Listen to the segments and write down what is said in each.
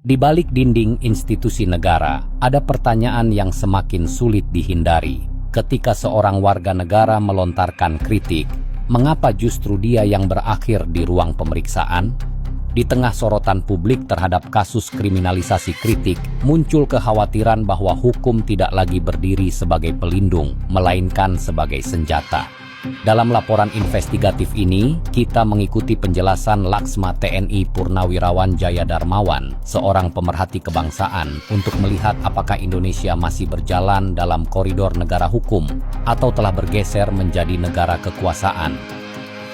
Di balik dinding institusi negara, ada pertanyaan yang semakin sulit dihindari. Ketika seorang warga negara melontarkan kritik, mengapa justru dia yang berakhir di ruang pemeriksaan? Di tengah sorotan publik terhadap kasus kriminalisasi kritik, muncul kekhawatiran bahwa hukum tidak lagi berdiri sebagai pelindung, melainkan sebagai senjata. Dalam laporan investigatif ini, kita mengikuti penjelasan Laksma TNI Purnawirawan Jaya Darmawan, seorang pemerhati kebangsaan, untuk melihat apakah Indonesia masih berjalan dalam koridor negara hukum atau telah bergeser menjadi negara kekuasaan.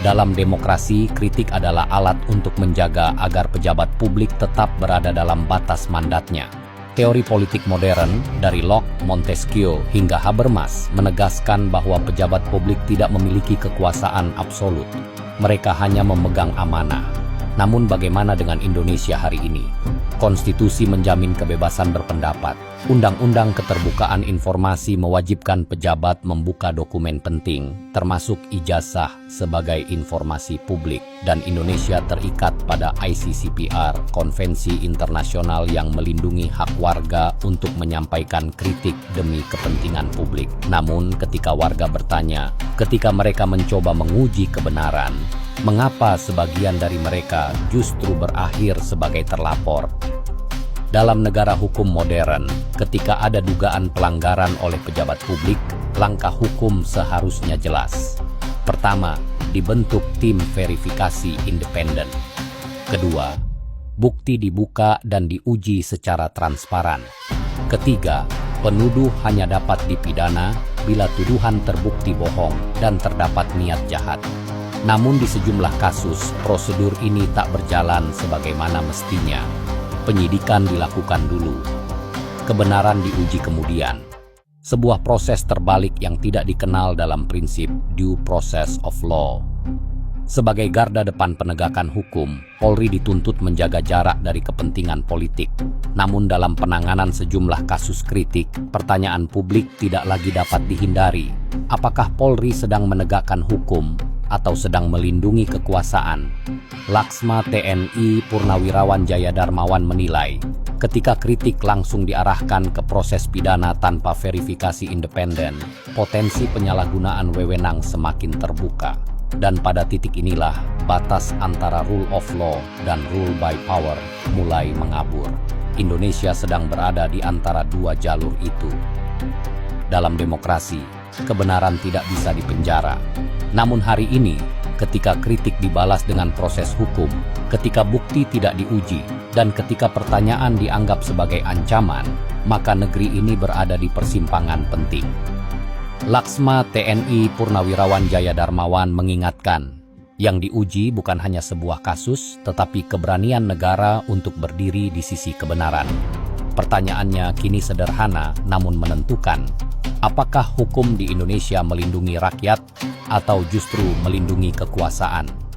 Dalam demokrasi, kritik adalah alat untuk menjaga agar pejabat publik tetap berada dalam batas mandatnya. Teori politik modern, dari Locke, Montesquieu, hingga Habermas, menegaskan bahwa pejabat publik tidak memiliki kekuasaan absolut. Mereka hanya memegang amanah. Namun bagaimana dengan Indonesia hari ini? Konstitusi menjamin kebebasan berpendapat. Undang-undang Keterbukaan Informasi mewajibkan pejabat membuka dokumen penting, termasuk ijazah sebagai informasi publik. Dan Indonesia terikat pada ICCPR, konvensi internasional yang melindungi hak warga untuk menyampaikan kritik demi kepentingan publik. Namun ketika warga bertanya, ketika mereka mencoba menguji kebenaran, mengapa sebagian dari mereka justru berakhir sebagai terlapor? Dalam negara hukum modern, ketika ada dugaan pelanggaran oleh pejabat publik, langkah hukum seharusnya jelas. Pertama, dibentuk tim verifikasi independen. Kedua, bukti dibuka dan diuji secara transparan. Ketiga, penuduh hanya dapat dipidana bila tuduhan terbukti bohong dan terdapat niat jahat. Namun di sejumlah kasus, prosedur ini tak berjalan sebagaimana mestinya. Penyidikan dilakukan dulu, kebenaran diuji kemudian. Sebuah proses terbalik yang tidak dikenal dalam prinsip due process of law. Sebagai garda depan penegakan hukum, Polri dituntut menjaga jarak dari kepentingan politik. Namun dalam penanganan sejumlah kasus kritik, pertanyaan publik tidak lagi dapat dihindari. Apakah Polri sedang menegakkan hukum atau sedang melindungi kekuasaan? Laksma TNI Purnawirawan Jaya Darmawan menilai, ketika kritik langsung diarahkan ke proses pidana tanpa verifikasi independen, potensi penyalahgunaan wewenang semakin terbuka. Dan pada titik inilah, batas antara rule of law dan rule by power mulai mengabur. Indonesia sedang berada di antara dua jalur itu. Dalam demokrasi, kebenaran tidak bisa dipenjara. Namun hari ini, ketika kritik dibalas dengan proses hukum, ketika bukti tidak diuji, dan ketika pertanyaan dianggap sebagai ancaman, maka negeri ini berada di persimpangan penting. Laksma TNI Purnawirawan Jaya Darmawan mengingatkan, yang diuji bukan hanya sebuah kasus, tetapi keberanian negara untuk berdiri di sisi kebenaran. Pertanyaannya kini sederhana namun menentukan, apakah hukum di Indonesia melindungi rakyat atau justru melindungi kekuasaan?